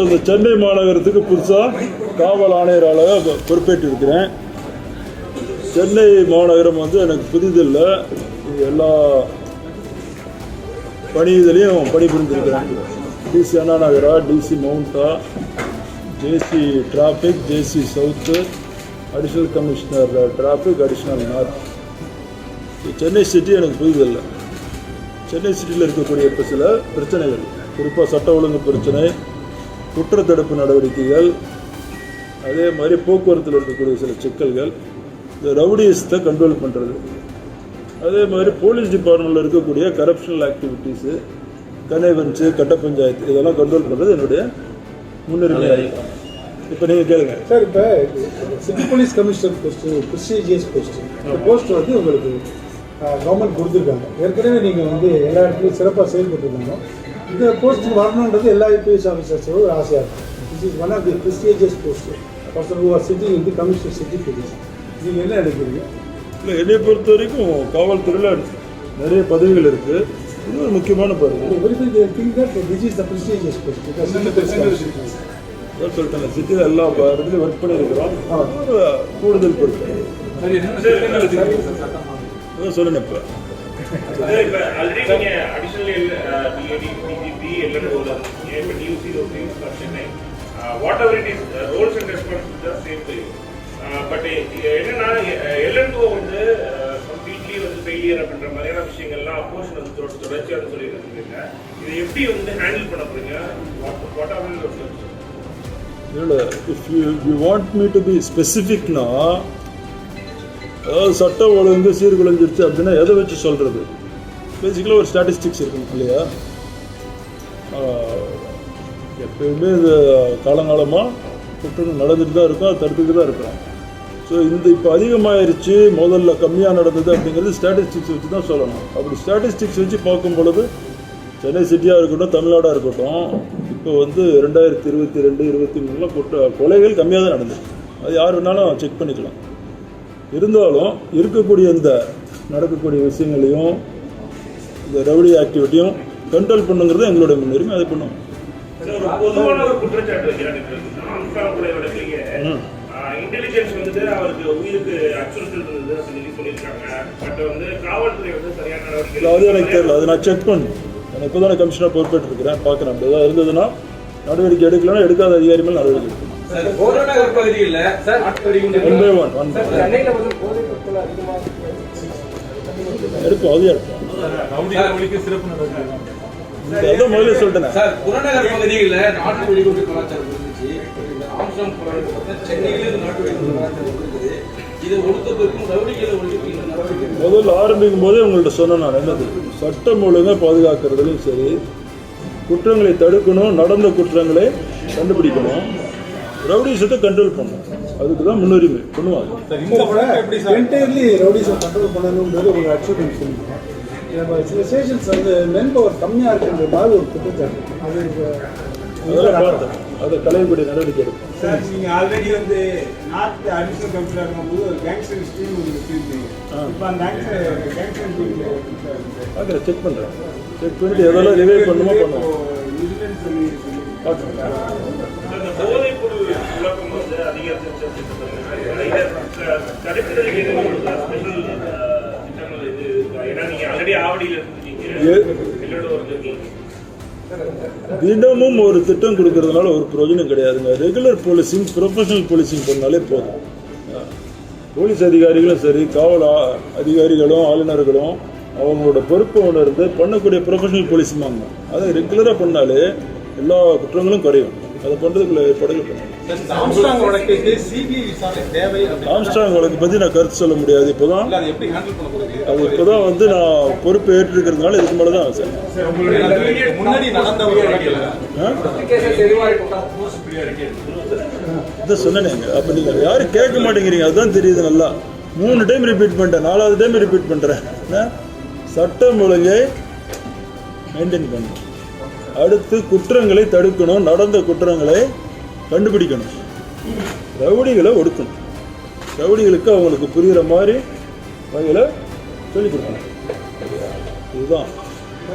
இந்த சென்னை மாநகரத்துக்கு புதுசாக காவல் ஆணையராக பொறுப்பேற்றிருக்கிறேன். சென்னை மாநகரம் வந்து எனக்கு புதிதில்லை, எல்லா பணியிலையும் பணிபுரிந்திருக்கிறேன். டிசி அண்ணா நகரா, டிசி மவுண்டா, JC traffic, JC south, additional commissioner traffic, additional north. Chennai city எனக்கு புரிதல்ல. சென்னை சிட்டியில் இருக்கக்கூடிய இப்போ சில பிரச்சனைகள், குறிப்பாக சட்ட ஒழுங்கு பிரச்சனை, குற்றத்தடுப்பு நடவடிக்கைகள், அதே மாதிரி போக்குவரத்தில் இருக்கக்கூடிய சில சிக்கல்கள், இந்த ரவுடிஸத்தை கண்ட்ரோல் பண்ணுறது, அதே மாதிரி போலீஸ் டிபார்ட்மெண்ட்டில் இருக்கக்கூடிய கரப்ஷனல் ஆக்டிவிட்டீஸு, கனேவன்ஸு, கட்ட பஞ்சாயத்து, இதெல்லாம் கண்ட்ரோல் பண்ணுறது என்னுடைய முன்னுரிமை. இப்போ நீங்கள் கேளுங்க சார். இப்போ city police commissioner post prestigious post, இந்த போஸ்ட் வந்து உங்களுக்கு கவர்மெண்ட் கொடுத்துருக்காங்க. ஏற்கனவே நீங்கள் வந்து எல்லா இடத்துலையும் சிறப்பாக செயல்பட்டுருக்காங்க. இந்த போஸ்ட்டு வரணுன்றது எல்லா ஐபிஎஸ் ஆஃபீஸர்ஸோட ஒரு ஆசையாக இருக்கும். This is one of the prestigious post person who are sitting in the commissioner city police. நீங்கள் என்ன நினைக்கிறீங்க? இல்லை, என்னை பொறுத்த வரைக்கும் காவல்துறையில் நிறைய பதவிகள் இருக்குது. இது ஒரு முக்கியமான பதவி. சொல்லிட்டேன், சிட்டியில் எல்லா இடத்துலையும் ஒர்க் பண்ணியிருக்கிறோம். கூடுதல் பொறுப்பு சொல்லுங்க. பட் என்னன்னா எல்என்டோ வந்து கம்ப்ளீட்லி வந்து ஃபெயிலியர் அப்படின்ற மாதிரியான விஷயங்கள்லாம் அப்போஸ் வந்து தொடர்ச்சியாக சொல்லியிருக்காங்க. இதை எப்படி வந்து ஹேண்டில் பண்ண போறீங்க? வாட் ஆர் இல்லை, if you want me to be ஸ்பெசிஃபிக்னா, அதாவது சட்டம் ஒழுங்கு சீர்குலைஞ்சிருச்சு அப்படின்னா எதை வச்சு சொல்கிறது? பேசிக்கலாக ஒரு ஸ்டாட்டிஸ்டிக்ஸ் இருக்கும் இல்லையா? எப்பயுமே இது காலங்காலமாக குற்றங்கள் நடந்துட்டு தான் இருக்கும், அது தடுத்துட்டு தான் இருக்கிறோம். ஸோ இப்போ அதிகமாகிருச்சு, முதல்ல கம்மியாக நடந்தது அப்படிங்கிறது ஸ்டாட்டிஸ்டிக்ஸ் வச்சு தான் சொல்லணும். அப்படி ஸ்டாட்டிஸ்டிக்ஸ் வச்சு பார்க்கும் பொழுது சென்னை சிட்டியாக இருக்கட்டும், தமிழ்நாடாக இருக்கட்டும், இப்போ வந்து 2022, 2023 கொலைகள் கம்மியாக தான் நடந்துச்சு. அது யார் வேணாலும் செக் பண்ணிக்கலாம். இருந்தாலும் இருக்கக்கூடிய இந்த நடக்கக்கூடிய விஷயங்களையும் இந்த ரவுடி ஆக்டிவிட்டியும் கண்ட்ரோல் பண்ணுங்கிறது எங்களுடைய முன்னுரிமை. அதை பண்ணுவோம். பொதுவான ஒரு குற்றச்சாட்டு வைக்கிறாங்க. இன்டெலிஜென்ஸ் வந்து அவருக்கு உயிருக்கு அச்சுறுத்தல் இருந்தது சொல்லி சொல்லியிருக்காங்க. பட் வந்து காவல்துறை வந்து சரியான நடவடிக்கை. அது எனக்கு தெரியல, அது நான் செக் பண்ணேன். நான் இப்போ தான் கமிஷனர் பொறுப்பேற்று இருக்கிறேன், பார்க்குறேன். அப்படி ஏதாவது இருந்ததுன்னா நடவடிக்கை எடுக்கலன்னா எடுக்காத அதிகாரி மேல் நடவடிக்கை எடுக்கணும். எடுப்போம், அது எடுப்போம். அதான் முதல்ல சொல்லிட்டேன். புறநகர் பகுதியில் நாட்டு வெடிகுண்டு கலாச்சாரம் இருந்துச்சு. ஆம்ஸ்ட்ராங் போராட்டம் சென்னையிலிருந்து நாட்டு வெடிகுண்டு கலாச்சாரம் இருக்குது. இதை ஒடுக்கத்திற்கும் ரவுடிகளை ஒழிக்க நடவடிக்கை முதல்ல ஆரம்பிக்கும் போதே உங்கள்கிட்ட சொன்னேன். நான் என்னது, சட்டம் ஒழுங்கை பாதுகாக்கிறதுலையும் சரி, குற்றங்களை தடுக்கணும், நடந்த குற்றங்களை கண்டுபிடிக்கணும், ரவுடிசத்தை கண்ட்ரோல் பண்ணணும். அதுக்கு தான் முன்னுரிமை பண்ணுவாங்க. என்டையர்லி ரவுடிசை கண்ட்ரோல் பண்ணணுன்றது ஒரு அச்சீவ்மெண்ட் சொல்லியிருக்கோம். சில ஸ்டேஷன்ஸ் வந்து மென் பவர் கம்மியாக இருக்குன்ற மாதிரி ஒரு குற்றச்சாட்டு. அதெல்லாம் பார்த்தேன், அதை களையக்கூடிய நடவடிக்கை எடுக்கும். சார், நீங்கள் ஆல்ரெடி வந்து நார்த் அடிஷனல் கமிஷனர் இருக்கும்போது ஒரு கேங்ஸ்டர் டீம் உங்களுக்கு வச்சுருந்தீங்க. இப்போ அந்த கேங்ஸ்டர் டீம் பார்க்குறேன், செக் பண்ணுறேன். செக் பண்ணிட்டு எதெல்லாம் ரிவைவ் பண்ணுமோ பண்ணுவோம். போதைப் பொருள் புழக்கம் வந்து அதிகரிச்சு தடுக்கிறதுக்கு ஸ்பெஷல் திட்டங்கள் இது இருக்கா? ஏன்னா நீங்க ஆல்ரெடி ஆவடியில் இருந்துருக்கீங்க. தினமும் ஒரு திட்டம் கொடுக்கறதுனால ஒரு பிரயோஜனம் கிடையாதுங்க. ரெகுலர் போலீசிங், ப்ரொஃபஷனல் போலீசிங் பண்ணாலே போதும். போலீஸ் அதிகாரிகளும் சரி, காவல் அதிகாரிகளும் ஆளுநர்களும் அவங்களோட பொறுப்பை உணர்ந்து பண்ணக்கூடிய ப்ரொஃபஷனல் போலீஸுமாங்க. அதை ரெகுலராக பண்ணாலே எல்லா குற்றங்களும் குறையும். அதை பண்ணுறதுக்குள்ள ஏற்பாடுகள் பண்ணுவோம். ஆம்ஸ்ட்ராங் வழக்கு பற்றி நான் கருத்து சொல்ல முடியாது. இப்போதான் அது இப்போதான் வந்து நான் பொறுப்பு ஏற்றிருக்கிறதுனால இதுக்கு மேலே தான் சார் இதை சொன்னேங்க. அப்போ நீங்கள் யாரும் கேட்க மாட்டேங்கிறீங்க, அதுதான் தெரியுது. நல்லா 3 டைம் ரிப்பீட் பண்ணிட்டேன், 4வது டைம் ரிப்பீட் பண்ணுறேன். சட்டம் ஒழுங்கை மெயின்டைன் பண்ணணும், அடுத்து குற்றங்களை தடுக்கணும், நடந்த குற்றங்களை கண்டுபிடிக்கணும், ரவுடிகளை ஒடுக்கணும், ரவுடிகளுக்கு அவங்களுக்கு புரிகிற மாதிரி வகையில் சொல்லிக் கொடுக்கணும். இதுதான்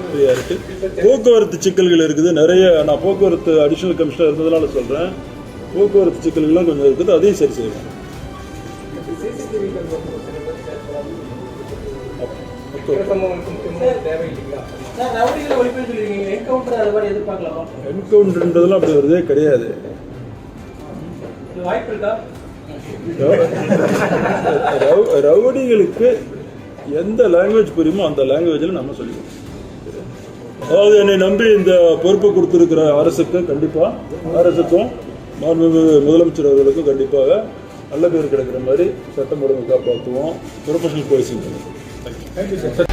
ஃப்ரீயாக இருக்குது. போக்குவரத்து சிக்கல்கள் இருக்குது நிறைய. நான் போக்குவரத்து அடிஷ்னல் கமிஷனர் இருந்ததுனால சொல்கிறேன், போக்குவரத்து சிக்கல்கள்லாம் கொஞ்சம் இருக்குது, அதையும் சரி செய்யலாம். என்கவுண்டர்ன்றதெல்லாம் அப்படி வருதே கிடையாது. ரவுடிகளுக்கு எந்த லாங்குவேஜ் புரியுமோ அந்த லாங்குவேஜில் நம்ம சொல்லிக்கணும். அதாவது என்னை நம்பி இந்த பொறுப்பை கொடுத்துருக்கிற அரசுக்கு கண்டிப்பாக, அரசுக்கும் மாண்புமிகு முதலமைச்சர் அவர்களுக்கும் கண்டிப்பாக நல்ல பேர் கிடைக்கிற மாதிரி சட்டம் ஒழுங்கு காப்பாற்றுவோம். Professional policing. Thank you sir.